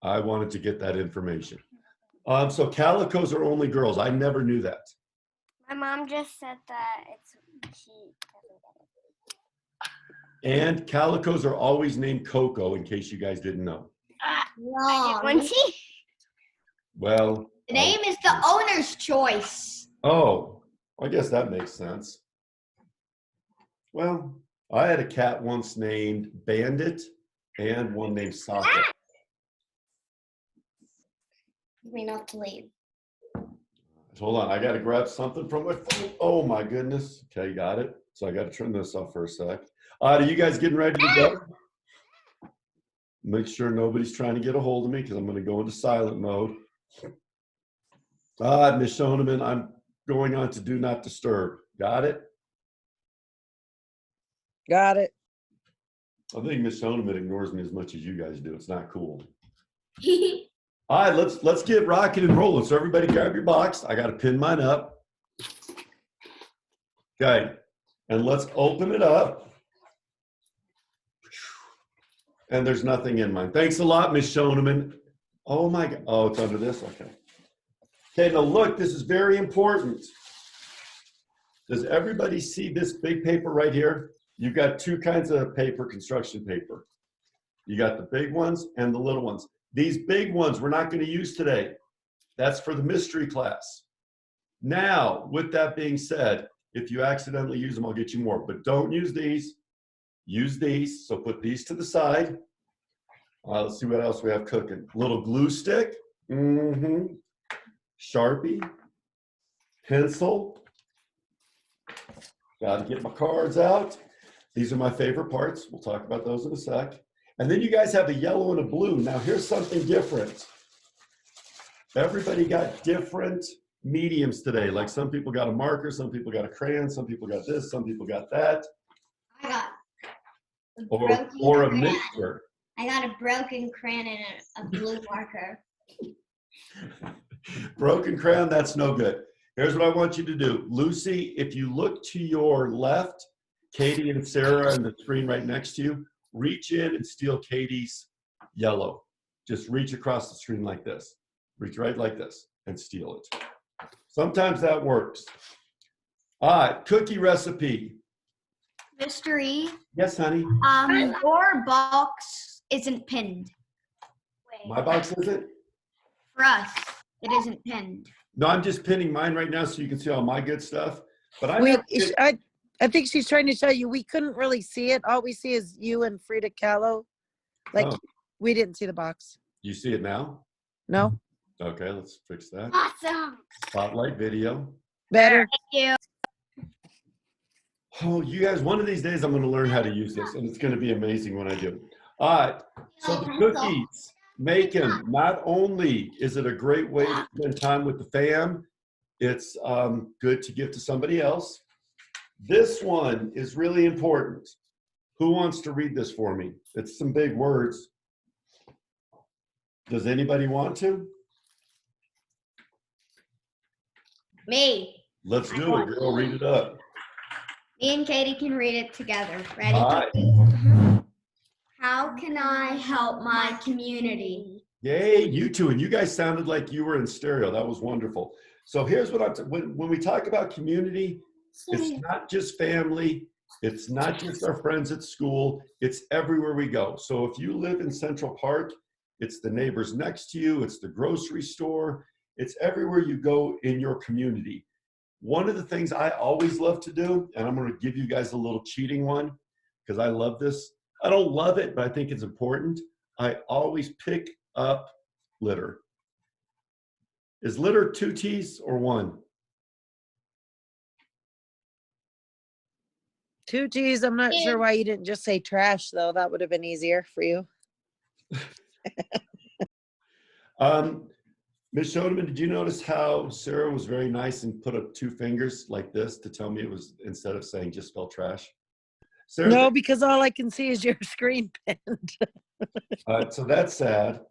I wanted to get that information. So calicos are only girls. I never knew that. My mom just said that she doesn't get it. And calicos are always named Coco, in case you guys didn't know. Wrong. Well, The name is the owner's choice. oh, I guess that makes sense. Well, I had a cat once named Bandit and one named Socket. Me not to leave. Hold on, I got to grab something from my phone. Oh my goodness. Okay, got it. So I got to turn this off for a sec. Are you guys getting ready to go? Make sure nobody's trying to get a hold of me because I'm going to go into silent mode. Miss Shoneman, I'm going on to do not disturb. Got it? Got it. I think Miss Shoneman ignores me as much as you guys do. It's not cool. All right, let's get rocking and rolling. So everybody grab your box. I got to pin mine up. Okay, and let's open it up. And there's nothing in mine. Thanks a lot, Miss Shoneman. Oh my God. Oh, it's under this? Okay. Okay, now look, this is very important. Does everybody see this big paper right here? You've got two kinds of paper, construction paper. You got the big ones and the little ones. These big ones we're not going to use today. That's for the mystery class. Now, with that being said, if you accidentally use them, I'll get you more. But don't use these. Use these. So put these to the side. Let's see what else we have cooking. Little glue stick. Sharpie. Pencil. Got to get my cards out. These are my favorite parts. We'll talk about those in a sec. And then you guys have a yellow and a blue. Now here's something different. Everybody got different mediums today. Like some people got a marker, some people got a crayon, some people got this, some people got that. I got or a mixture. I got a broken crayon and a blue marker. Broken crayon, that's no good. Here's what I want you to do. Lucy, if you look to your left, Katie and Sarah on the screen right next to you, reach in and steal Katie's yellow. Just reach across the screen like this. Reach right like this and steal it. Sometimes that works. All right, cookie recipe. Mystery. Yes, honey. Your box isn't pinned. My box isn't? For us, it isn't pinned. No, I'm just pinning mine right now so you can see all my good stuff. But I think she's trying to tell you we couldn't really see it. All we see is you and Frida Kahlo. Like we didn't see the box. You see it now? No. Okay, let's fix that. Awesome. Spotlight video. Better. Thank you. Oh, you guys, one of these days I'm going to learn how to use this, and it's going to be amazing when I do. All right, so the cookies, make them. Not only is it a great way to spend time with the fam, it's good to give to somebody else. This one is really important. Who wants to read this for me? It's some big words. Does anybody want to? Me. Let's do it, girl. Read it up. Me and Katie can read it together. Ready? All right. How can I help my community? Yay, you two. And you guys sounded like you were in stereo. That was wonderful. So here's what when we talk about community, it's not just family. It's not just our friends at school. It's everywhere we go. So if you live in Central Park, it's the neighbors next to you. It's the grocery store. It's everywhere you go in your community. One of the things I always love to do, and I'm going to give you guys a little cheating one because I love this. I don't love it, but I think it's important. I always pick up litter. Is litter 2 T's or 1? 2 T's. I'm not sure why you didn't just say trash, though. That would have been easier for you. Ms. Shoneman, did you notice how Sarah was very nice and put up 2 fingers like this to tell me it was, instead of saying just spell trash? Sarah, no, because all I can see is your screen pinned. So that's sad.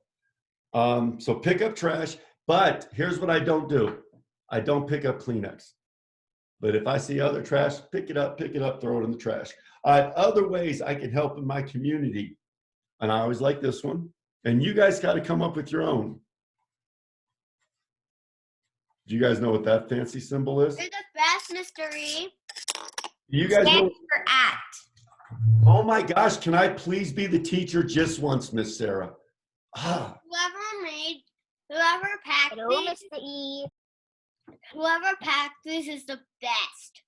So pick up trash, but here's what I don't do. I don't pick up Kleenex. But if I see other trash, pick it up, throw it in the trash. Other ways I can help in my community. And I always like this one. And you guys got to come up with your own. Do you guys know what that fancy symbol is? You're the best, mystery. Do you guys know? For at. Oh my gosh, can I please be the teacher just once, Miss Sarah? Ah, Whoever packed Hello, these, Mr. E. whoever packed these is the best.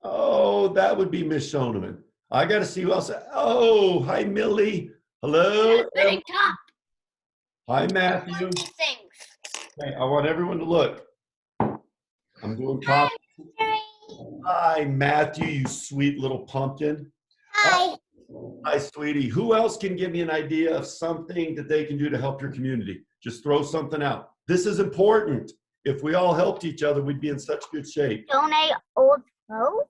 oh, that would be Miss Shoneman. I got to see who else. Oh, hi, Millie. Hello. Sitting top. Hi, Matthew. One of these things. Hey, I want everyone to look. I'm doing copy. Hi, Matthew, you sweet little pumpkin. Hi. Hi, sweetie. Who else can give me an idea of something that they can do to help your community? Just throw something out. This is important. If we all helped each other, we'd be in such good shape. Donate old clothes.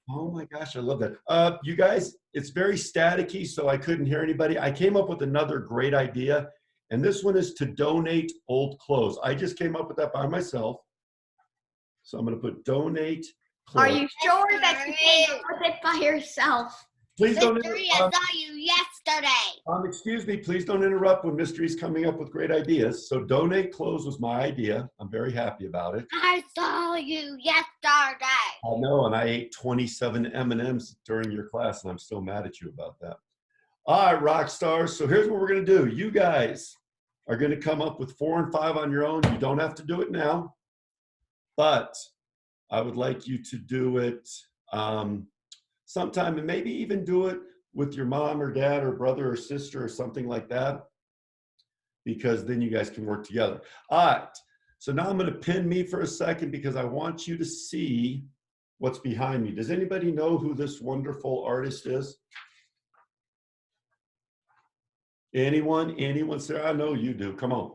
Oh my gosh, I love that. You guys, it's very staticky, so I couldn't hear anybody. I came up with another great idea, and this one is to donate old clothes. I just came up with that by myself. So I'm going to put donate clothes. Are you sure that you came up with it by yourself? Please don't Mystery, I saw you yesterday. excuse me, please don't interrupt when Mystery's coming up with great ideas. So donate clothes was my idea. I'm very happy about it. I saw you yesterday. I know, and I ate 27 M&Ms during your class, and I'm still mad at you about that. All right, rock stars. So here's what we're going to do. You guys are going to come up with 4 and 5 on your own. You don't have to do it now, but I would like you to do it sometime, and maybe even do it with your mom or dad or brother or sister or something like that, because then you guys can work together. All right, so now I'm going to pin me for a second because I want you to see what's behind me. Does anybody know who this wonderful artist is? Anyone? Anyone? Sarah, I know you do. Come on.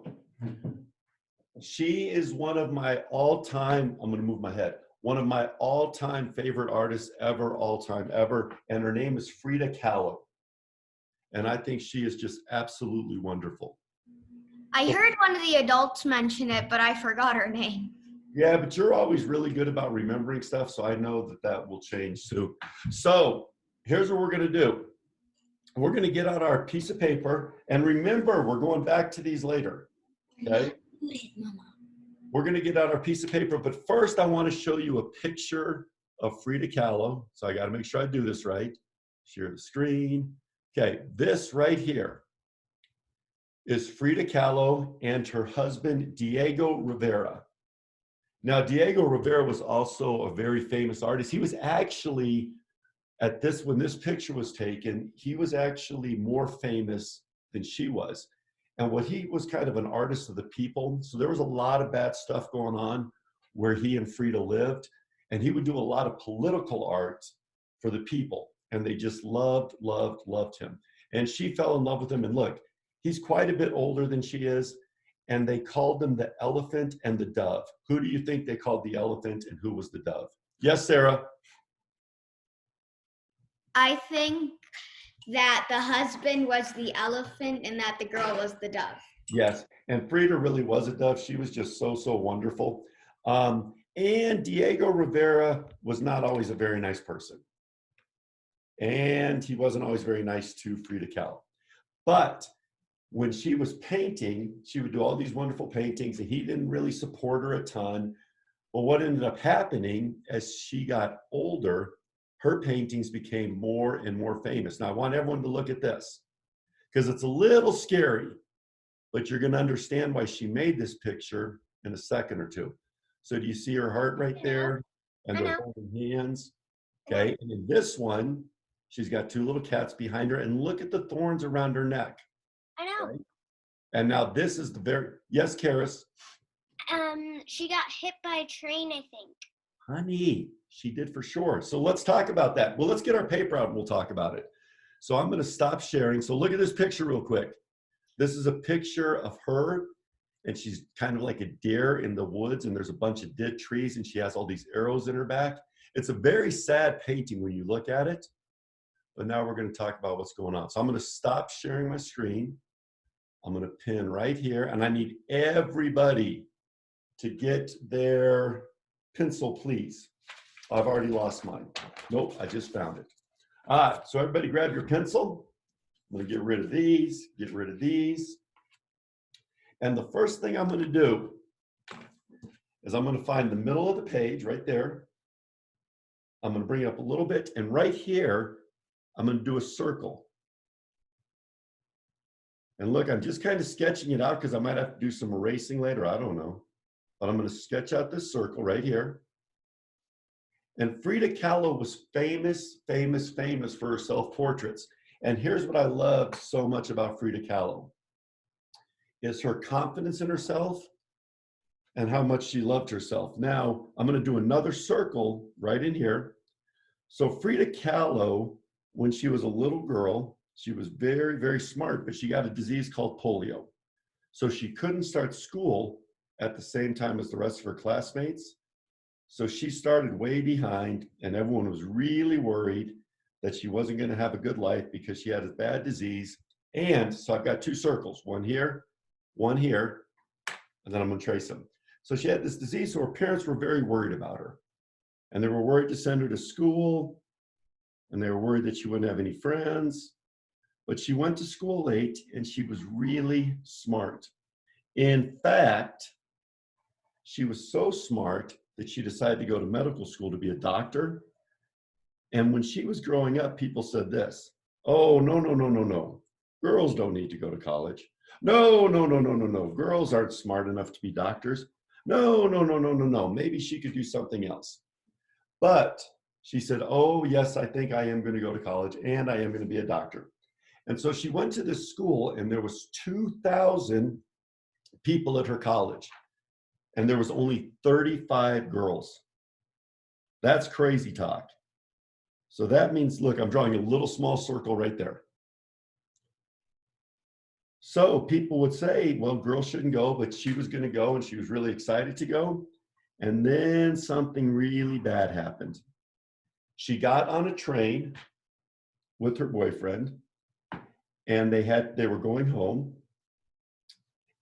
She is one of my all-time, I'm going to move my head, one of my all-time favorite artists ever, all-time ever, and her name is Frida Kahlo. And I think she is just absolutely wonderful. I heard one of the adults mention it, but I forgot her name. Yeah, but you're always really good about remembering stuff, so I know that that will change too. So here's what we're going to do. We're going to get out our piece of paper, and remember, we're going back to these later, okay? We're going to get out our piece of paper, but first I want to show you a picture of Frida Kahlo. So I got to make sure I do this right. Share the screen. Okay, this right here is Frida Kahlo and her husband, Diego Rivera. Now, Diego Rivera was also a very famous artist. He was actually, when this picture was taken, he was actually more famous than she was. And he was kind of an artist of the people. So there was a lot of bad stuff going on where he and Frida lived. And he would do a lot of political art for the people. And they just loved, loved, loved him. And she fell in love with him. And look, he's quite a bit older than she is. And they called them the elephant and the dove. Who do you think they called the elephant and who was the dove? Yes, Sarah? I think that the husband was the elephant and that the girl was the dove. Yes, and Frida really was a dove. She was just so, so wonderful. And Diego Rivera was not always a very nice person. And he wasn't always very nice to Frida Kahlo. But when she was painting, she would do all these wonderful paintings, and he didn't really support her a ton. But what ended up happening as she got older, her paintings became more and more famous. Now, I want everyone to look at this because it's a little scary, but you're going to understand why she made this picture in a second or two. So do you see her heart right there? And they're holding hands. Okay. And in this one, she's got 2 little cats behind her, and look at the thorns around her neck. I know. Right? And now this is yes, Karis. She got hit by a train, I think. Honey, she did for sure. So let's talk about that. Well, let's get our paper out and we'll talk about it. So I'm going to stop sharing. So look at this picture real quick. This is a picture of her, and she's kind of like a deer in the woods, and there's a bunch of dead trees, and she has all these arrows in her back. It's a very sad painting when you look at it. But now we're going to talk about what's going on. So I'm going to stop sharing my screen. I'm going to pin right here, and I need everybody to get their pencil, please. I've already lost mine. Nope, I just found it. All right, so everybody grab your pencil. I'm going to get rid of these, get rid of these. And the first thing I'm going to do is I'm going to find the middle of the page right there. I'm going to bring it up a little bit. And right here, I'm going to do a circle. And look, I'm just kind of sketching it out because I might have to do some erasing later. I don't know. But I'm going to sketch out this circle right here. And Frida Kahlo was famous for her self-portraits. And here's what I loved so much about Frida Kahlo is her confidence in herself and how much she loved herself. Now, I'm going to do another circle right in here. So Frida Kahlo, when she was a little girl, she was very smart, but she got a disease called polio. So she couldn't start school at the same time as the rest of her classmates. So she started way behind, and everyone was really worried that she wasn't going to have a good life because she had a bad disease. And so I've got two circles, one here, and then I'm going to trace them. So she had this disease, so her parents were very worried about her. And they were worried to send her to school, and they were worried that she wouldn't have any friends. But she went to school late, and she was really smart. In fact, she was so smart that she decided to go to medical school to be a doctor. And when she was growing up, people said this, oh, no. Girls don't need to go to college. No. Girls aren't smart enough to be doctors. No. Maybe she could do something else. But she said, oh, yes, I think I am going to go to college and I am going to be a doctor. And so she went to this school and there was 2,000 people at her college. And there was only 35 girls. That's crazy talk. So that means, look, I'm drawing a little small circle right there. So people would say, well, girls shouldn't go, but she was going to go and she was really excited to go. And then something really bad happened. She got on a train with her boyfriend and they were going home.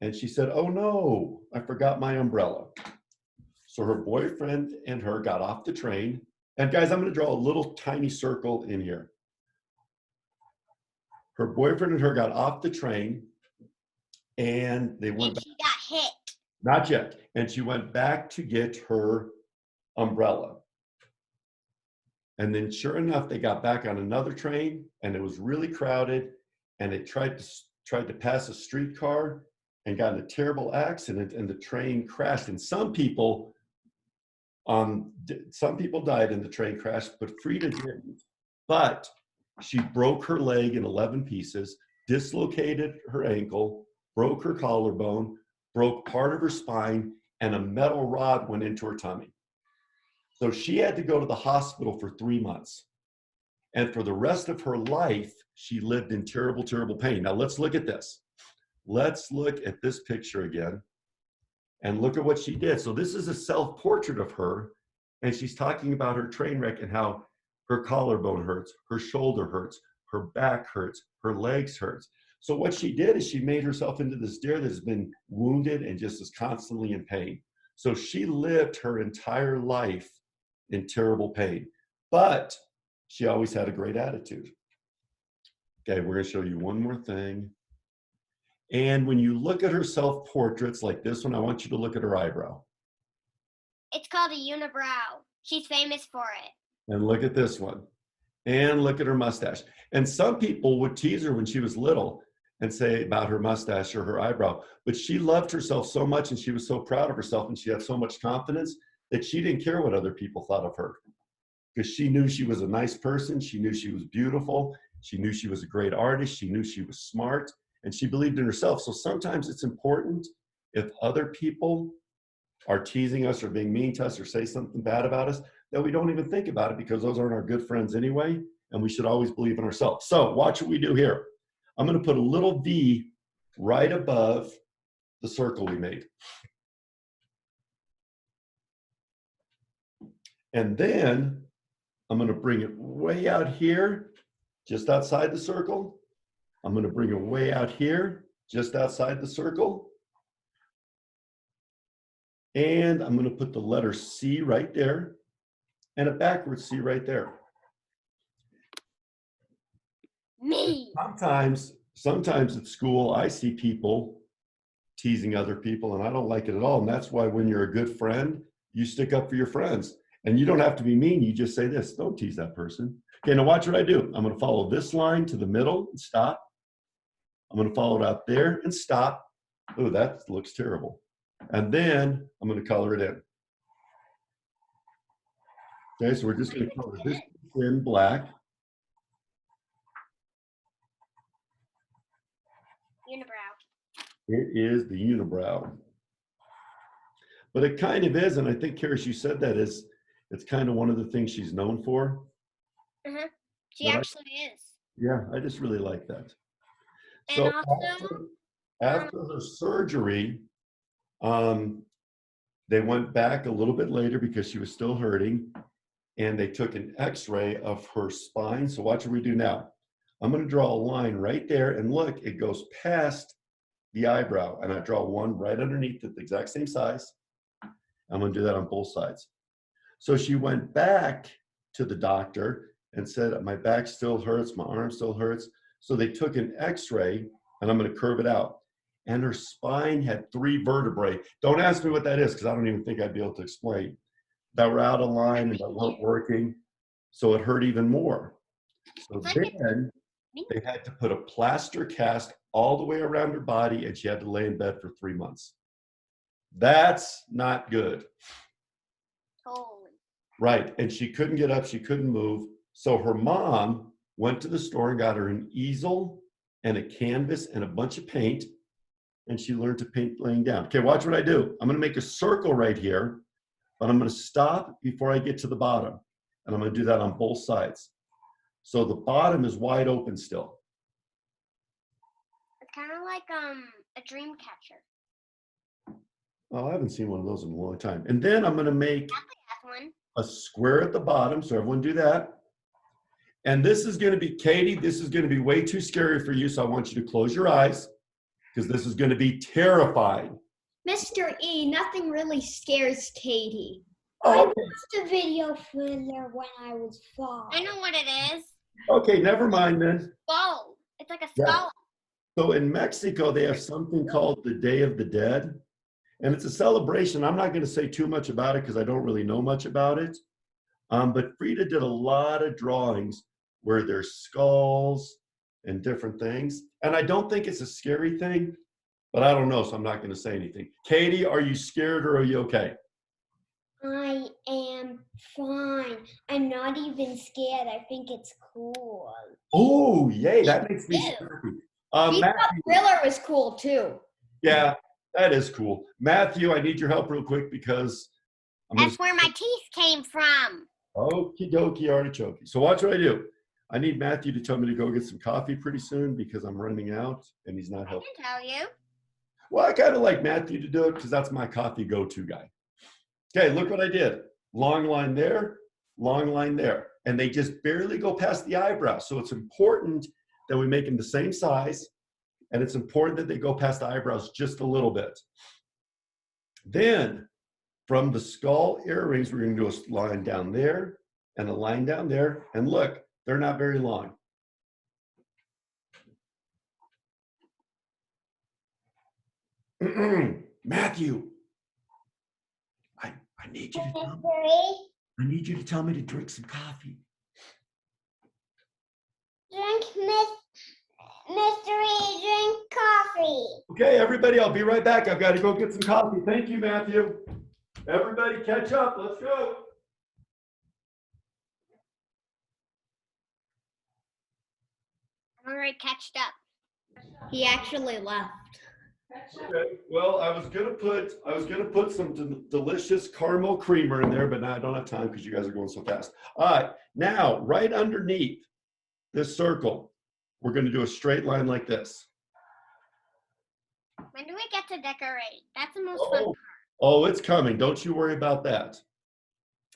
And she said, oh no, I forgot my umbrella. So her boyfriend and her got off the train. And guys, I'm going to draw a little tiny circle in here. Her boyfriend and her got off the train and they went back. She got hit. Not yet. And she went back to get her umbrella. And then sure enough, they got back on another train and it was really crowded. And they tried to pass a streetcar and got in a terrible accident and the train crashed. And some people died in the train crash, but Frida didn't. But she broke her leg in 11 pieces, dislocated her ankle, broke her collarbone, broke part of her spine, and a metal rod went into her tummy. So she had to go to the hospital for 3 months. And for the rest of her life, she lived in terrible pain. Now let's look at this. Let's look at this picture again and look at what she did. So this is a self-portrait of her, and she's talking about her train wreck and how her collarbone hurts, her shoulder hurts, her back hurts, her legs hurts. So what she did is she made herself into this deer that has been wounded and just is constantly in pain. So she lived her entire life in terrible pain, but she always had a great attitude. Okay, we're going to show you one more thing. And when you look at her self-portraits like this one, I want you to look at her eyebrow. It's called a unibrow. She's famous for it. And look at this one. And look at her mustache. And some people would tease her when she was little and say about her mustache or her eyebrow. But she loved herself so much and she was so proud of herself and she had so much confidence that she didn't care what other people thought of her. Because she knew she was a nice person. She knew she was beautiful. She knew she was a great artist. She knew she was smart. And she believed in herself. So sometimes it's important if other people are teasing us or being mean to us or say something bad about us, that we don't even think about it because those aren't our good friends anyway. And we should always believe in ourselves. So watch what we do here. I'm going to put a little V right above the circle we made. And then I'm going to bring it way out here, just outside the circle. I'm going to bring it way out here, just outside the circle. And I'm going to put the letter C right there and a backwards C right there. Me. Sometimes at school, I see people teasing other people, and I don't like it at all. And that's why when you're a good friend, you stick up for your friends. And you don't have to be mean. You just say this, don't tease that person. Okay, now watch what I do. I'm going to follow this line to the middle and stop. I'm going to follow it out there and stop. Oh, that looks terrible. And then I'm going to color it in. Okay, so we're just going to color this in black. Unibrow. It is the unibrow. But it kind of is, and I think, Karis, you said that is, it's kind of one of the things she's known for. She actually is. Yeah, I just really like that. And So also, after her surgery, they went back a little bit later because she was still hurting, and they took an x-ray of her spine. So watch what we do now. I'm going to draw a line right there, and look, it goes past the eyebrow, and I draw one right underneath it, the exact same size. I'm going to do that on both sides. So she went back to the doctor and said, my back still hurts, my arm still hurts. So they took an x-ray, and I'm going to curve it out. And her spine had 3 vertebrae. Don't ask me what that is, because I don't even think I'd be able to explain. That were out of line and that weren't working. So it hurt even more. So then they had to put a plaster cast all the way around her body, and she had to lay in bed for 3 months. That's not good. totally. Right, and she couldn't get up, she couldn't move. So her mom went to the store and got her an easel and a canvas and a bunch of paint, and she learned to paint laying down. Okay, watch what I do. I'm gonna make a circle right here, but I'm gonna stop before I get to the bottom. And I'm gonna do that on both sides. So the bottom is wide open still. It's kind of like a dream catcher. Oh, I haven't seen one of those in a long time. And then I'm gonna make That's one. a square at the bottom, so everyone do that. And this is gonna be, Katie, this is gonna be way too scary for you, so I want you to close your eyes, because this is gonna be terrifying. Mr. E, nothing really scares Katie. Oh, watched a video for there when I was 5. I know what it is. okay, never mind then. Skull. It's like a Yeah. skull. So in Mexico, they have something called the Day of the Dead, and it's a celebration. I'm not going to say too much about it because I don't really know much about it. But Frida did a lot of drawings where there's skulls and different things. And I don't think it's a scary thing, but I don't know, so I'm not going to say anything. Katie, are you scared or are you okay? I am fine. I'm not even scared. I think it's cool. Oh, yay, that makes me happy. He thought Matthew, Thriller was cool too. yeah, that is cool. Matthew, I need your help real quick because I'm That's where my teeth came from. Okie dokie artichoke. So watch what I do. I need Matthew to tell me to go get some coffee pretty soon because I'm running out and he's not I helping. can tell you. Well, I kind of like Matthew to do it because that's my coffee go-to guy. Okay, look what I did. Long line there, long line there. And they just barely go past the eyebrow. So it's important that we make them the same size, and it's important that they go past the eyebrows just a little bit. Then from the skull earrings, we're going to do a line down there and a line down there. And look, they're not very long. Matthew, I need you to tell me. I need you to tell me to drink some coffee. Drink, Mystery, drink coffee. Okay, everybody, I'll be right back. I've got to go get some coffee. Thank you, Matthew. Everybody catch up. Let's go. I'm already catched up. He actually left. Okay. Well, I was gonna put some delicious caramel creamer in there, but now I don't have time because you guys are going so fast. All right, now right underneath this circle, we're gonna do a straight line like this. When do we get to decorate? That's the most fun part. Oh, it's coming. Don't you worry about that.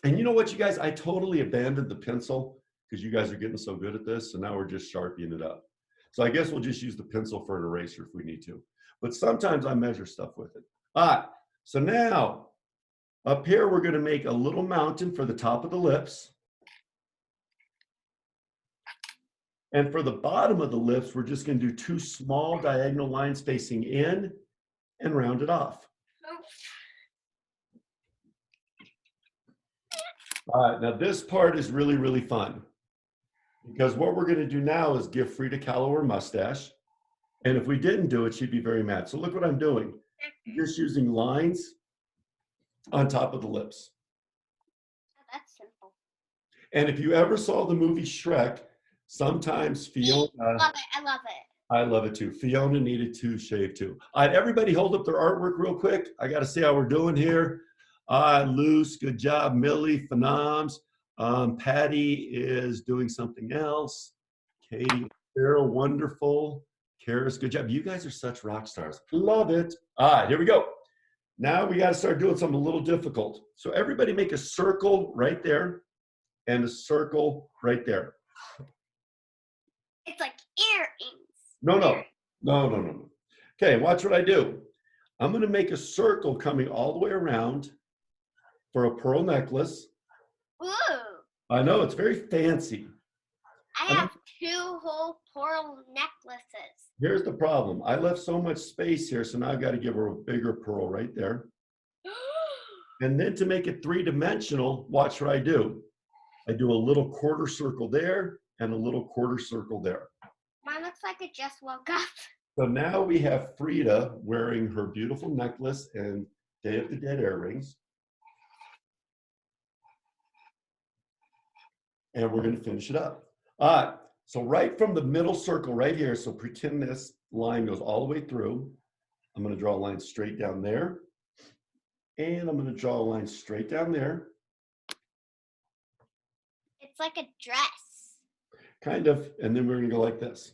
And you know what, you guys? I totally abandoned the pencil because you guys are getting so good at this, so now we're just sharpening it up. So I guess we'll just use the pencil for an eraser if we need to. But sometimes I measure stuff with it. All right, so now up here, we're gonna make a little mountain for the top of the lips. And for the bottom of the lips, we're just gonna do 2 small diagonal lines facing in and round it off. All right, now this part is really, really fun because what we're going to do now is give Frida Kahlo her mustache. And if we didn't do it, she'd be very mad. So look what I'm doing. I'm just using lines on top of the lips. That's simple. And if you ever saw the movie Shrek, sometimes Fiona, Love it. I love it. I love it too. Fiona needed to shave too. All right, everybody hold up their artwork real quick. I got to see how we're doing here. Luce, good job. Millie, phenoms. Patty is doing something else. Katie, Carol, wonderful. Karis, good job. You guys are such rock stars. Love it. All right, here we go. Now we got to start doing something a little difficult. So everybody make a circle right there and a circle right there. It's like earrings. No. Okay, watch what I do. I'm going to make a circle coming all the way around for a pearl necklace. Ooh. I know, it's very fancy. I have 2 whole pearl necklaces. Here's the problem. I left so much space here, so now I've got to give her a bigger pearl right there. And then to make it 3-dimensional, watch what I do. I do a little quarter circle there and a little quarter circle there. Mine looks like it just woke up. So now we have Frida wearing her beautiful necklace and Day of the Dead earrings. And we're going to finish it up. All right, so right from the middle circle right here, so pretend this line goes all the way through. I'm going to draw a line straight down there. And I'm going to draw a line straight down there. It's like a dress. Kind of, and then we're going to go like this.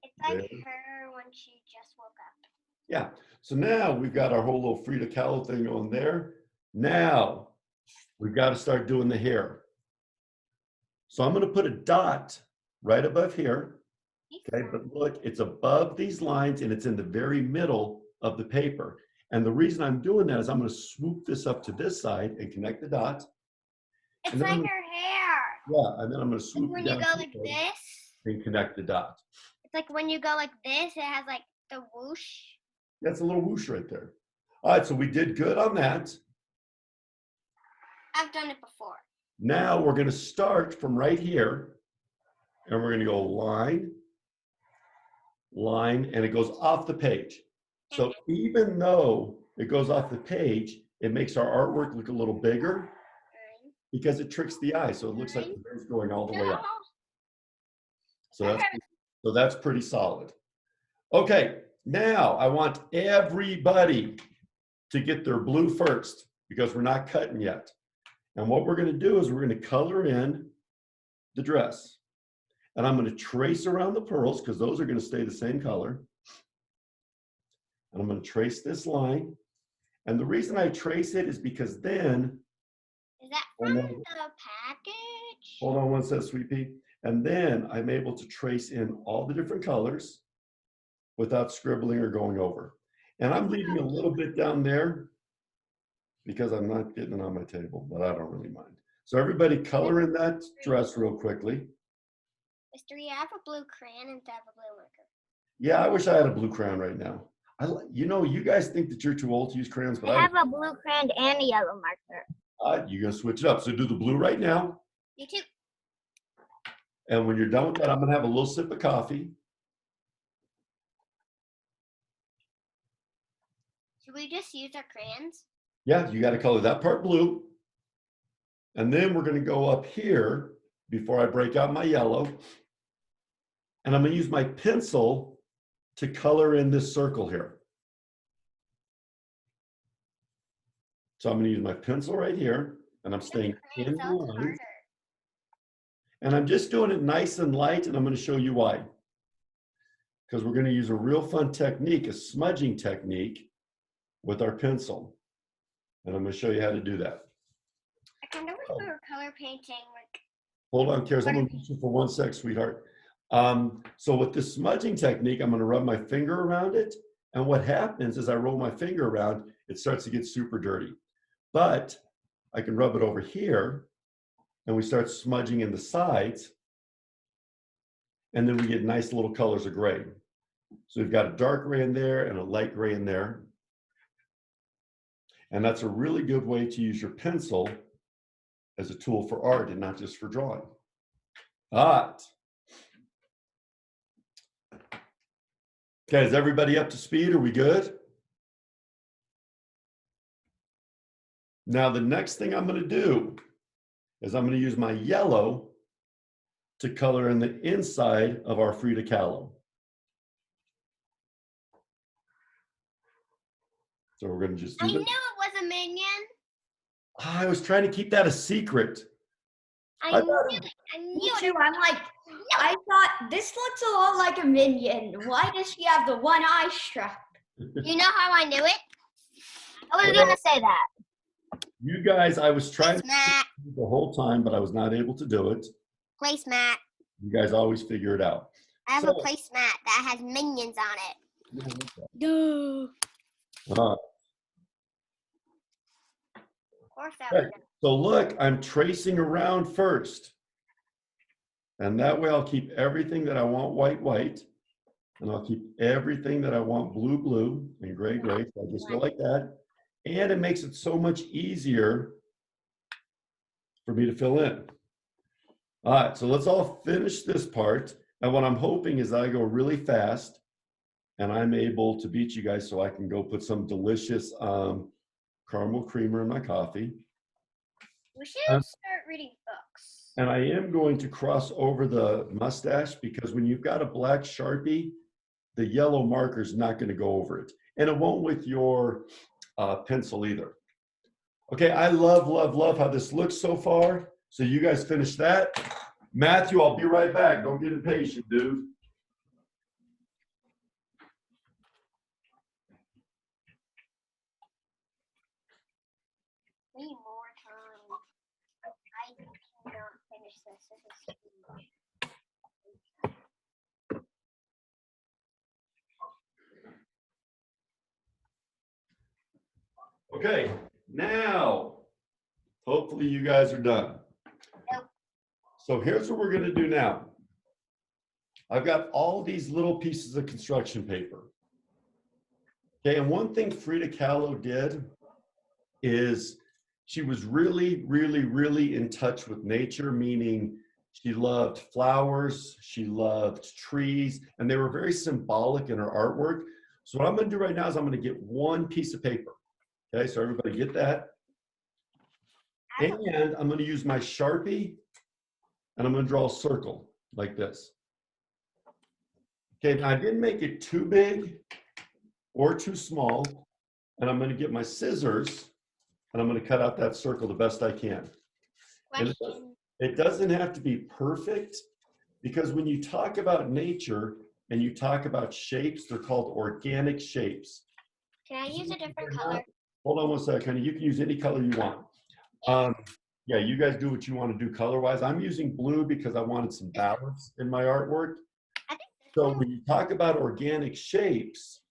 It's like There. her when she just woke up. Yeah, so now we've got our whole little Frida Kahlo thing on there. Now we've got to start doing the hair. So I'm going to put a dot right above here. Okay, but look, it's above these lines and it's in the very middle of the paper. And the reason I'm doing that is I'm going to swoop this up to this side and connect the dot. It's like her hair. Yeah, and then I'm going to swoop When it you down go to like the side this, and connect the dot. it's like when you go like this, it has like the whoosh. That's a little whoosh right there. All right, so we did good on that. I've done it before. Now we're going to start from right here and we're going to go line, line, and it goes off the page. So even though it goes off the page, it makes our artwork look a little bigger because it tricks the eye. So it looks like the hair's going all the way up. So that's pretty solid. Okay, now I want everybody to get their blue first because we're not cutting yet. And what we're going to do is we're going to color in the dress. And I'm going to trace around the pearls because those are going to stay the same color. And I'm going to trace this line. And the reason I trace it is because then... Is that from the package? Hold on one sec, sweet pea. And then I'm able to trace in all the different colors without scribbling or going over. And I'm leaving a little bit down there because I'm not getting it on my table, but I don't really mind. So everybody color in that dress real quickly. Mr. You have a blue crayon and have a blue marker. Yeah, I wish I had a blue crayon right now. You know, you guys think that you're too old to use crayons, but I have a blue crayon and a yellow marker. you're gonna switch it up. So do the blue right now. You too. And when you're done with that, I'm gonna have a little sip of coffee. Should we just use our crayons? Yeah, you gotta color that part blue. And then we're gonna go up here before I break out my yellow. And I'm gonna use my pencil to color in this circle here. So I'm gonna use my pencil right here, and I'm staying in the line. And I'm just doing it nice and light, and I'm gonna show you why. Because we're gonna use a real fun technique, a smudging technique with our pencil. And I'm gonna show you how to do that. I kind of wish we were color painting like. Hold on, Karis, I'm gonna mute you for 1 sec, sweetheart. So with this smudging technique, I'm gonna rub my finger around it. And what happens is I roll my finger around, it starts to get super dirty. But I can rub it over here and we start smudging in the sides. and then we get nice little colors of gray. So we've got a dark gray in there and a light gray in there. And that's a really good way to use your pencil as a tool for art and not just for drawing. All right. Okay, is everybody up to speed? Are we good? Now, the next thing I'm going to do is I'm going to use my yellow to color in the inside of our Frida Kahlo. So we're going to just do I this. knew it was a minion. I was trying to keep that a secret. I knew thought- it. I Me knew too. it. I'm like, I thought this looks a lot like a minion. Why does she have the one eye strap? You know how I knew it? I was gonna say that. You guys, I was trying to Placemat. do it the whole time, but I was not able to do it. Placemat. You guys always figure it out. I have So- a placemat that has minions on it. Duh. Uh, Of course that Okay. was. So look, I'm tracing around first. And that way I'll keep everything that I want white, white. And I'll keep everything that I want blue, blue, and gray, gray. So I just go like that. And it makes it so much easier for me to fill in. All right, so let's all finish this part. And what I'm hoping is I go really fast and I'm able to beat you guys so I can go put some delicious caramel creamer in my coffee. We should Um, start reading books. And I am going to cross over the mustache because when you've got a black Sharpie, the yellow marker is not going to go over it. And it won't with your pencil either. Okay, I love, love, love how this looks so far. So you guys finish that. Matthew, I'll be right back. Don't get impatient, dude. We need more time. I cannot finish this. This is huge. Okay, now, hopefully you guys are done. Nope. So here's what we're gonna do now. I've got all these little pieces of construction paper. Okay, and one thing Frida Kahlo did is she was really, really, really in touch with nature, meaning she loved flowers, she loved trees, and they were very symbolic in her artwork. So what I'm gonna do right now is I'm gonna get one piece of paper. Okay, so everybody get that. And I'm going to use my Sharpie and I'm going to draw a circle like this. Okay, now I didn't make it too big or too small. And I'm going to get my scissors and I'm going to cut out that circle the best I can. And Question. it doesn't have to be perfect because when you talk about nature and you talk about shapes, they're called organic shapes. Can I use a different color? Hold on one second, honey. You can use any color you want. Yeah, you guys do what you want to do color-wise. I'm using blue because I wanted some balance in my artwork. I think So when you talk about organic shapes,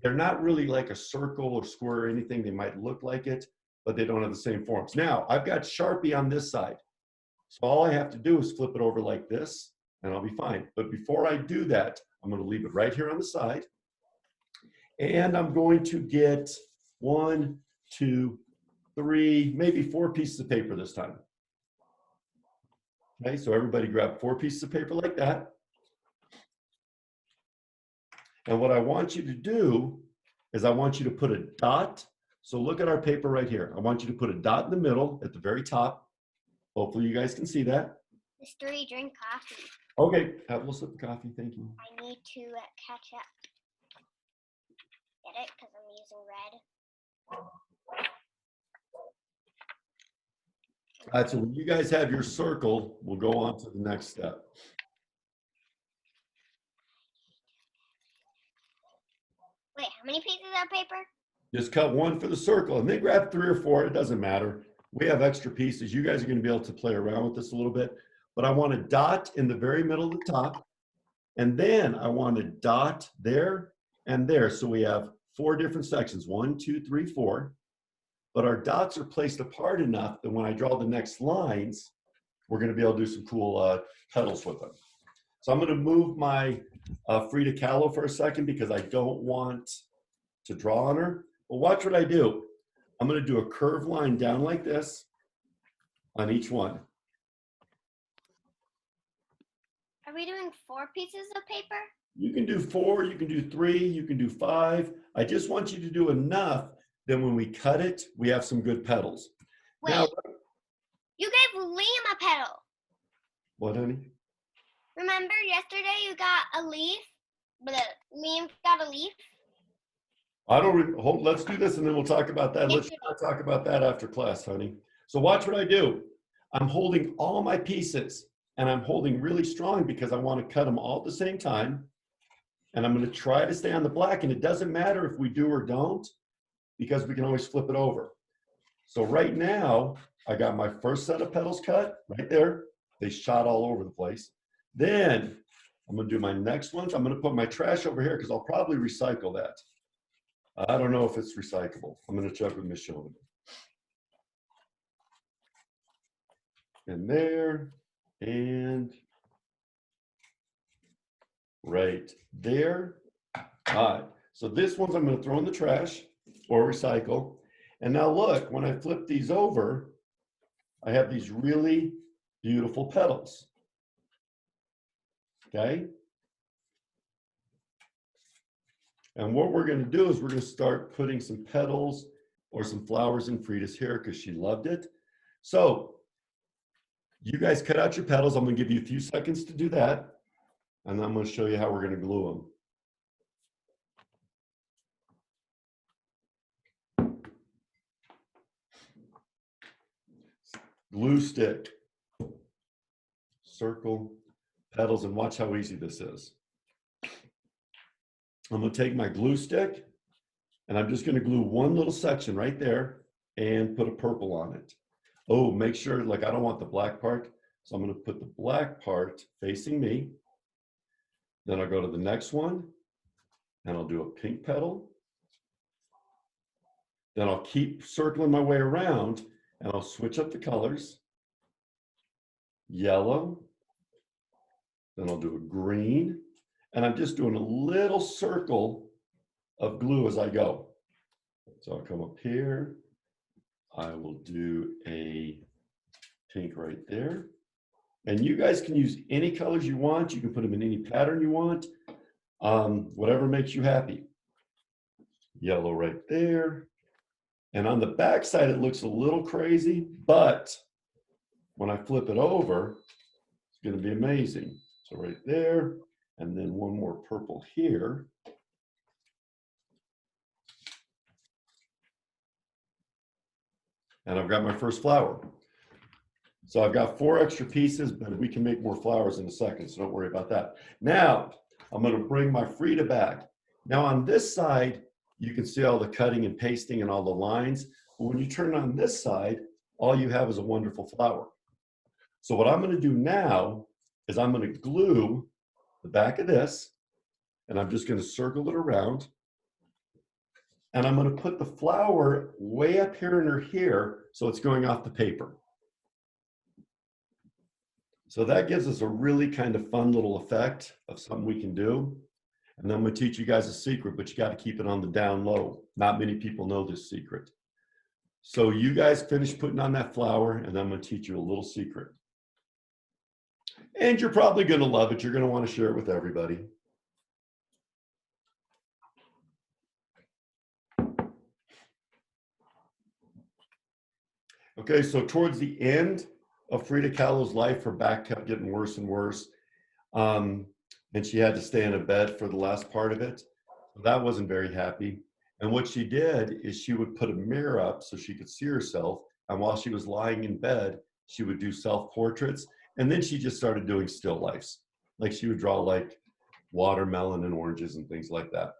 they're not really like a circle or square or anything. They might look like it, but they don't have the same forms. Now, I've got Sharpie on this side. So all I have to do is flip it over like this, and I'll be fine. But before I do that, I'm going to leave it right here on the side. And I'm going to get 1, 2, 3, maybe 4 pieces of paper this time. Okay, so everybody grab 4 pieces of paper like that. And what I want you to do is I want you to put a dot. So look at our paper right here. I want you to put a dot in the middle at the very top. Hopefully you guys can see that. Mystery drink coffee. Okay, have a little sip of coffee, thank you. I need to catch up. Get it? Because I'm using red. All right, so when you guys have your circle, we'll go on to the next step. Wait, how many pieces of paper? Just cut 1 for the circle and then grab 3 or 4, it doesn't matter. We have extra pieces. You guys are gonna be able to play around with this a little bit, but I want a dot in the very middle of the top. And then I want a dot there and there. So we have 4 different sections, 1, 2, 3, 4. But our dots are placed apart enough that when I draw the next lines, we're gonna be able to do some cool petals with them. So I'm going to move my Frida Kahlo for a second because I don't want to draw on her. But watch what I do. I'm going to do a curved line down like this on each one. Are we doing 4 pieces of paper? You can do 4, you can do 3, you can do 5. I just want you to do enough that when we cut it, we have some good petals. Wait, Now, you gave Liam a petal. what, honey? Remember yesterday you got a leaf? But Liam got a leaf? I don't hold. Let's do this and then we'll talk about that. Let's not talk about that after class, honey. So watch what I do. I'm holding all my pieces and I'm holding really strong because I want to cut them all at the same time. And I'm going to try to stay on the black, and it doesn't matter if we do or don't because we can always flip it over. So right now, I got my first set of petals cut right there. They shot all over the place. Then I'm going to do my next ones. I'm going to put my trash over here because I'll probably recycle that. I don't know if it's recyclable. I'm going to check with Miss Shona. And there, and right there. All right, so this one's I'm going to throw in the trash or recycle. And now look, when I flip these over, I have these really beautiful petals. Okay? And what we're going to do is we're going to start putting some petals or some flowers in Frida's hair because she loved it. So you guys cut out your petals. I'm going to give you a few seconds to do that. And I'm going to show you how we're going to glue them. Glue stick, circle, petals, and watch how easy this is. I'm going to take my glue stick and I'm just going to glue one little section right there and put a purple on it. Oh, make sure, like I don't want the black part. So I'm going to put the black part facing me. Then I'll go to the next one and I'll do a pink petal. Then I'll keep circling my way around and I'll switch up the colors. Yellow. Then I'll do a green. And I'm just doing a little circle of glue as I go. So I'll come up here. I will do a pink right there. And you guys can use any colors you want. You can put them in any pattern you want. Whatever makes you happy. Yellow right there. And on the back side, it looks a little crazy, but when I flip it over, it's going to be amazing. So right there, and then one more purple here. And I've got my first flower. So I've got 4 extra pieces, but we can make more flowers in a second, so don't worry about that. Now, I'm going to bring my Frida back. Now on this side, you can see all the cutting and pasting and all the lines. But when you turn on this side, all you have is a wonderful flower. So what I'm going to do now is I'm going to glue the back of this, and I'm just going to circle it around. And I'm going to put the flower way up here in her hair, so it's going off the paper. So that gives us a really kind of fun little effect of something we can do. And then I'm going to teach you guys a secret, but you got to keep it on the down low. Not many people know this secret. So you guys finish putting on that flower, and then I'm going to teach you a little secret. And you're probably going to love it. You're going to want to share it with everybody. Okay, so towards the end of Frida Kahlo's life, her back kept getting worse and worse. And she had to stay in a bed for the last part of it. So that wasn't very happy. And what she did is she would put a mirror up so she could see herself. And while she was lying in bed, she would do self-portraits. And then she just started doing still lifes. Like she would draw like watermelon and oranges and things like that.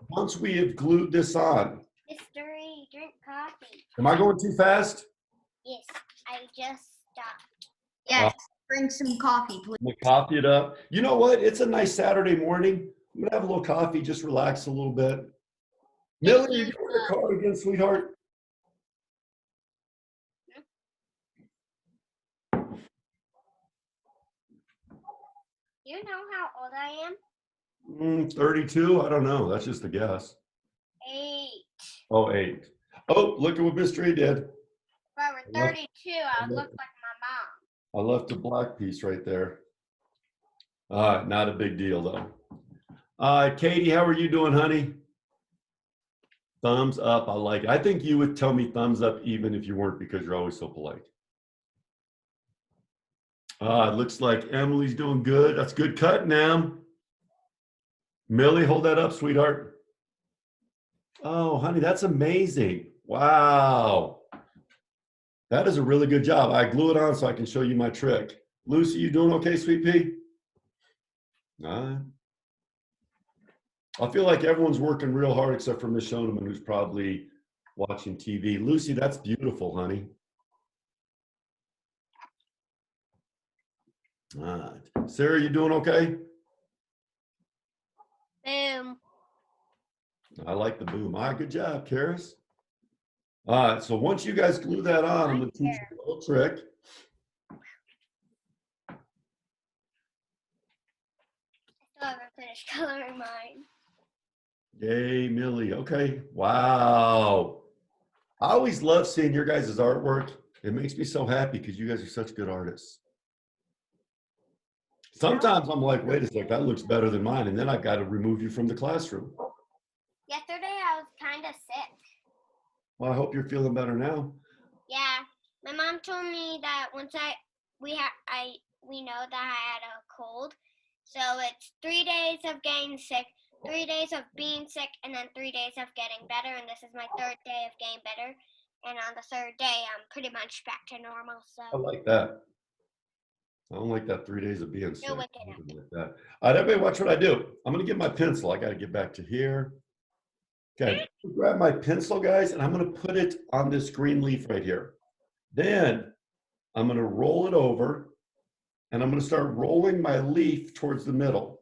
Once we have glued this on. Mystery, drink coffee. Am I going too fast? Yes, I just stopped. Yes, bring some coffee, please. We'll copy it up. You know what? It's a nice Saturday morning. I'm gonna have a little coffee, just relax a little bit. Millie, you going to car again, sweetheart? Do you know how old I am? 32? I don't know. That's just a guess. 8. Oh, 8. Oh, look at what Mr. E did. If I were 32, I would look like my mom. I left a black piece right there. Not a big deal though. Katie, how are you doing, honey? Thumbs up. I like it. I think you would tell me thumbs up even if you weren't, because you're always so polite. It looks like Emily's doing good. That's good cutting, Em. Millie, hold that up, sweetheart. Oh, honey, that's amazing. Wow. That is a really good job. I glue it on so I can show you my trick. Lucy, you doing okay, sweet pea? All right. I feel like everyone's working real hard except for Miss Shoneman, who's probably watching TV. Lucy, that's beautiful, honey. All right. Sarah, you doing okay? Boom. I like the boom. All right, good job, Karis. All right, so once you guys glue that on, I'm going to teach you a little trick. I still haven't finished coloring mine. Yay, Millie. Okay. Wow. I always love seeing your guys' artwork. It makes me so happy because you guys are such good artists. Sometimes I'm like, wait a sec, that looks better than mine. And then I've got to remove you from the classroom. Yesterday, I was kind of sick. Well, I hope you're feeling better now. Yeah, my mom told me that once we know that I had a cold, so it's 3 days of getting sick, 3 days of being sick, and then 3 days of getting better. And this is my 3rd day of getting better. And on the 3rd day, I'm pretty much back to normal. So I like that. I don't like that 3 days of being sick. you're waking I up. don't like that. All right, everybody, watch what I do. I'm going to get my pencil. I got to get back to here. Okay, grab my pencil, guys, and I'm going to put it on this green leaf right here. Then I'm going to roll it over, and I'm going to start rolling my leaf towards the middle.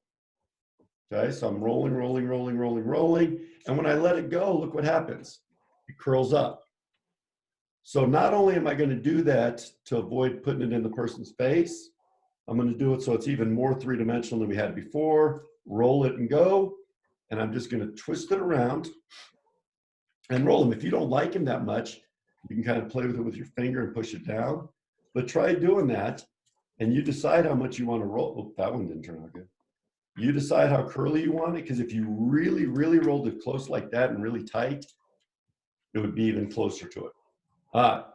Okay, so I'm rolling, rolling, rolling, rolling, rolling. And when I let it go, look what happens. It curls up. So not only am I going to do that to avoid putting it in the person's face, I'm going to do it so it's even more three-dimensional than we had before. Roll it and go. And I'm just going to twist it around and roll them. If you don't like them that much, you can kind of play with it with your finger and push it down. But try doing that, and you decide how much you want to roll. Oh, that one didn't turn out good. You decide how curly you want it, because if you really, really rolled it close like that and really tight, it would be even closer to it. All right.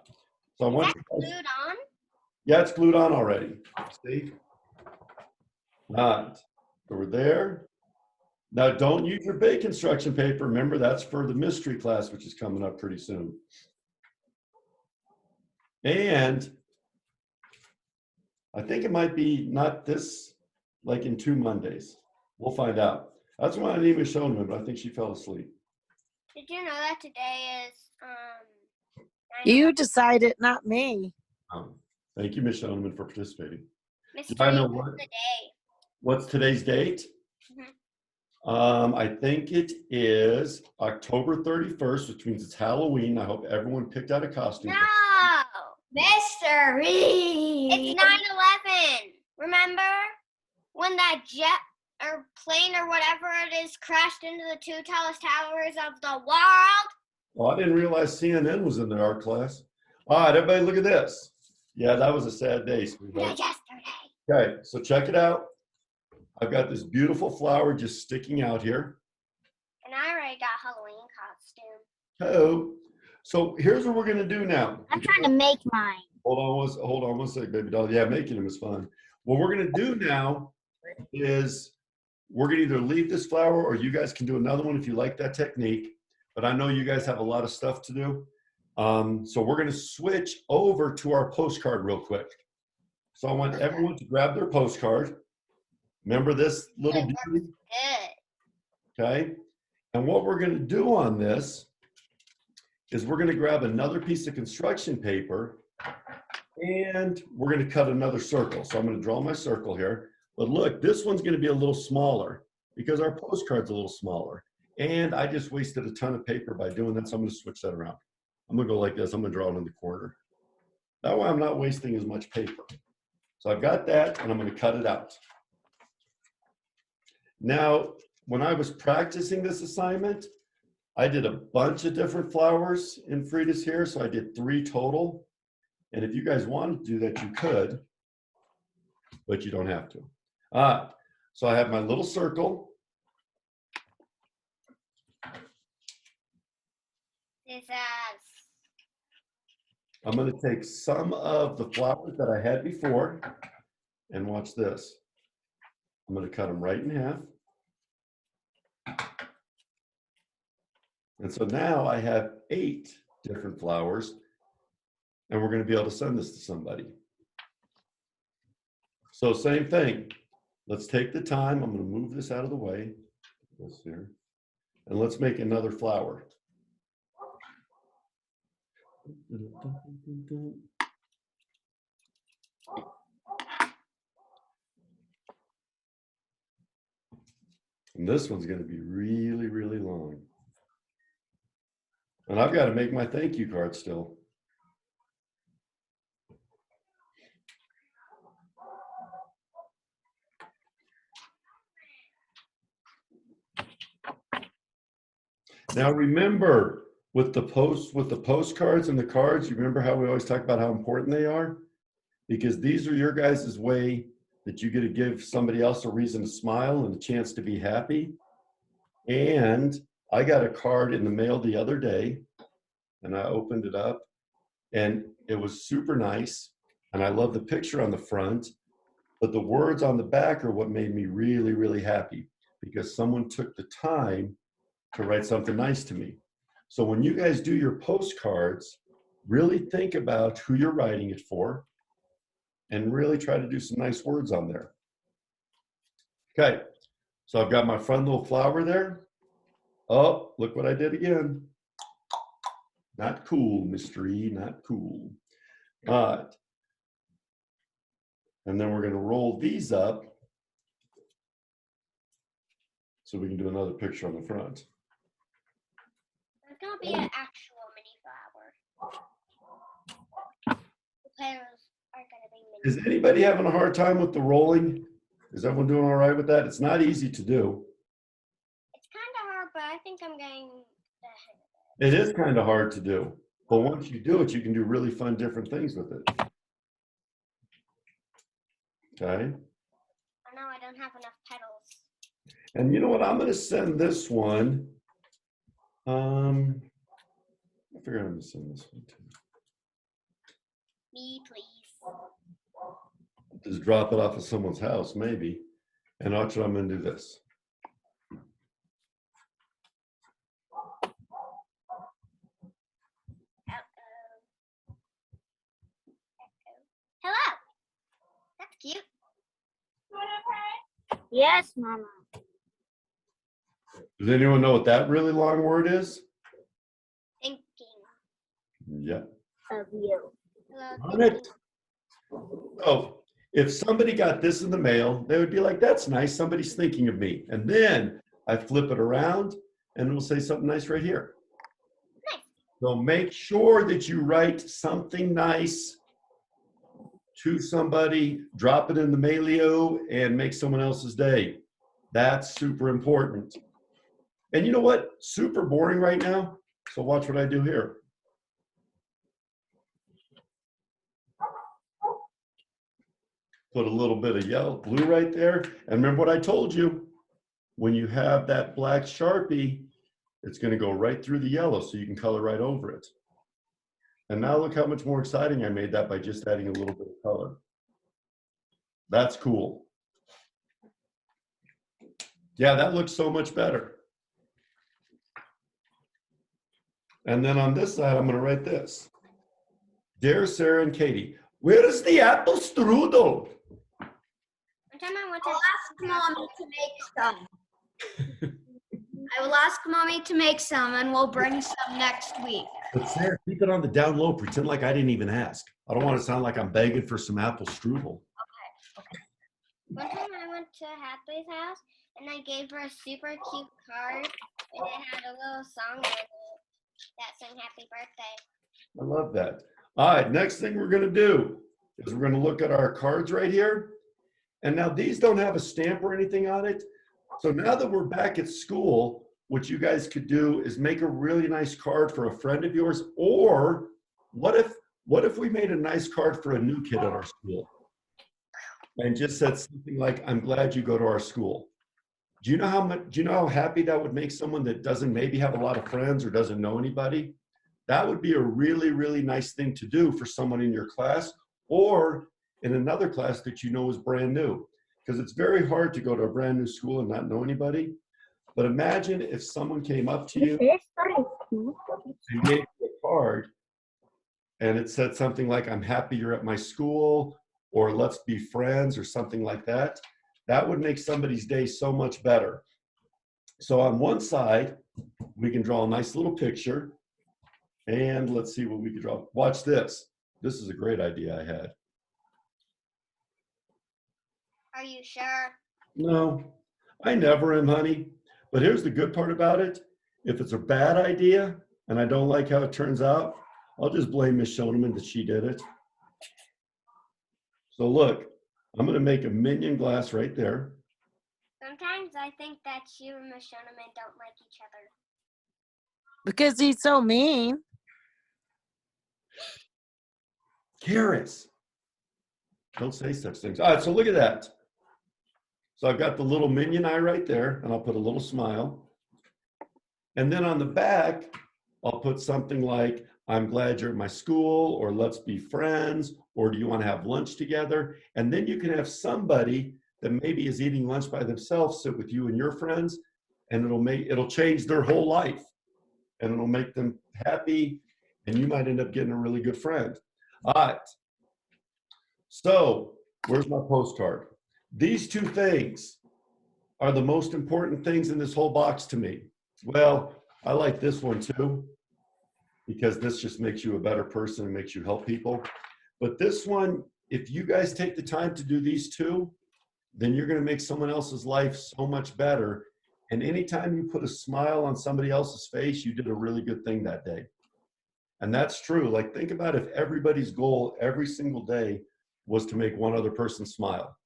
So I want you guys, Glued on? yeah, it's glued on already. See? All right. So we're there. Now, don't use your big construction paper. Remember, that's for the mystery class, which is coming up pretty soon. And I think it might be not this, like in 2 Mondays. We'll find out. That's why I didn't even show him, but I think she fell asleep. Did you know that today is You decided, not me. Thank you, Ms. Schoeneman, for participating. Mystery I know of what? the day? What's today's date? I think it is October 31st, which means it's Halloween. I hope everyone picked out a costume. No, Mystery. it's 9/11. Remember when that jet or plane or whatever it is crashed into the 2 tallest towers of the world? Well, I didn't realize CNN was in the art class. All right, everybody, look at this. Yeah, that was a sad day, sweetheart. Yesterday. Okay, so check it out. I've got this beautiful flower just sticking out here. And I already got Halloween costume. Oh, so here's what we're gonna do now. I'm trying to make mine. Hold on one second, baby doll. Yeah, making them is fun. What we're gonna do now is we're gonna either leave this flower or you guys can do another one if you like that technique. But I know you guys have a lot of stuff to do. So we're gonna switch over to our postcard real quick. So I want everyone to grab their postcard. Remember this little beauty? Good. Okay. And what we're going to do on this is we're going to grab another piece of construction paper and we're going to cut another circle. So I'm going to draw my circle here. But look, this one's going to be a little smaller because our postcard's a little smaller. And I just wasted a ton of paper by doing that. So I'm going to switch that around. I'm going to go like this. I'm going to draw it in the corner. That way I'm not wasting as much paper. So I've got that and I'm going to cut it out. Now, when I was practicing this assignment, I did a bunch of different flowers in Frida's here, so I did 3 total. And if you guys wanted to do that, you could, but you don't have to. So I have my little circle. I'm going to take some of the flowers that I had before, and watch this. I'm going to cut them right in half. And so now I have 8 different flowers, and we're going to be able to send this to somebody. So same thing. Let's take the time. I'm going to move this out of the way. This here. And let's make another flower. And this one's going to be really, really long. And I've got to make my thank you card still. Now remember, with the postcards and the cards, you remember how we always talk about how important they are? Because these are your guys' way that you get to give somebody else a reason to smile and a chance to be happy. And I got a card in the mail the other day, and I opened it up, and it was super nice. And I love the picture on the front, but the words on the back are what made me really, really happy, because someone took the time to write something nice to me. So when you guys do your postcards, really think about who you're writing it for and really try to do some nice words on there. Okay, so I've got my fun little flower there. Oh, look what I did again. Not cool, mystery, not cool. But, and then we're gonna roll these up so we can do another picture on the front. There's gonna be an actual mini flower. The petals are gonna be mini. Is anybody having a hard time with the rolling? Is everyone doing all right with that? It's not easy to do. It's kind of hard, but I think I'm getting the hang of It is kind of hard to do, but once you do it, you can do really fun, different things with it. Okay. I know I don't have enough petals. And you know what? I'm going to send this one. I figure I'm going to send this one too. Me, please. Just drop it off at someone's house, maybe. And watch what I'm going to do this. Hello. That's cute. Yes, Mama. Does anyone know what that really long word is? Thinking. Yeah. Of you. Hello. On it. Oh, if somebody got this in the mail, they would be like, that's nice. Somebody's thinking of me. And then I flip it around and it'll say something nice right here. Nice. So make sure that you write something nice to somebody, drop it in the mailio, and make someone else's day. That's super important. And you know what? Super boring right now. So watch what I do here. Put a little bit of yellow, blue right there. And remember what I told you, when you have that black Sharpie, it's going to go right through the yellow so you can color right over it. And now look how much more exciting I made that by just adding a little bit of color. That's cool. Yeah, that looks so much better. And then on this side, I'm going to write this. Dear Sarah and Katie, where is the apple strudel? One time I went I'll to ask Mommy to make some. I will ask Mommy to make some and we'll bring some next week. But Sarah, keep it on the down low. Pretend like I didn't even ask. I don't want to sound like I'm begging for some apple strudel. One time I went to Hadley's house and I gave her a super cute card and it had a little song in it that sang happy birthday. I love that. All right, next thing we're going to do is we're going to look at our cards right here. And now these don't have a stamp or anything on it. So now that we're back at school, what you guys could do is make a really nice card for a friend of yours, or what if we made a nice card for a new kid at our school and just said something like, "I'm glad you go to our school." Do you know how much, do you know how happy that would make someone that doesn't maybe have a lot of friends or doesn't know anybody? That would be a really, really nice thing to do for someone in your class or in another class that you know is brand new. Because it's very hard to go to a brand new school and not know anybody. But imagine if someone came up to you and gave you a card and it said something like, "I'm happy you're at my school," or "Let's be friends," or something like that. That would make somebody's day so much better. So on one side, we can draw a nice little picture. And let's see what we could draw. Watch this. This is a great idea I had. Are you sure? No, I never am, honey. But here's the good part about it. If it's a bad idea and I don't like how it turns out, I'll just blame Miss Shoneman that she did it. So look, I'm going to make a minion glass right there. Sometimes I think that you and Miss Shoneman don't like each other. Because he's so mean. Karis, don't say such things. All right, so look at that. So I've got the little minion eye right there, and I'll put a little smile. And then on the back, I'll put something like, "I'm glad you're at my school," or "Let's be friends," or "Do you want to have lunch together?" And then you can have somebody that maybe is eating lunch by themselves sit with you and your friends, and it'll change their whole life, and it'll make them happy, and you might end up getting a really good friend. All right. So where's my postcard? These two things are the most important things in this whole box to me. Well, I like this one too, because this just makes you a better person and makes you help people. But this one, if you guys take the time to do these two, then you're going to make someone else's life so much better. And anytime you put a smile on somebody else's face, you did a really good thing that day. And that's true. Like, think about if everybody's goal every single day was to make one other person smile.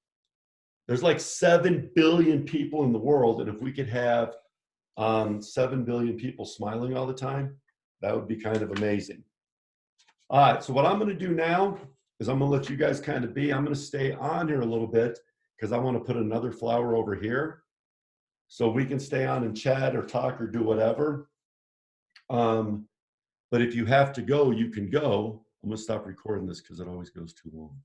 There's like 7 billion people in the world. And if we could have 7 billion people smiling all the time, that would be kind of amazing. All right, so what I'm going to do now is I'm going to let you guys kind of be. I'm going to stay on here a little bit because I want to put another flower over here so we can stay on and chat or talk or do whatever. But if you have to go, you can go. I'm going to stop recording this because it always goes too long.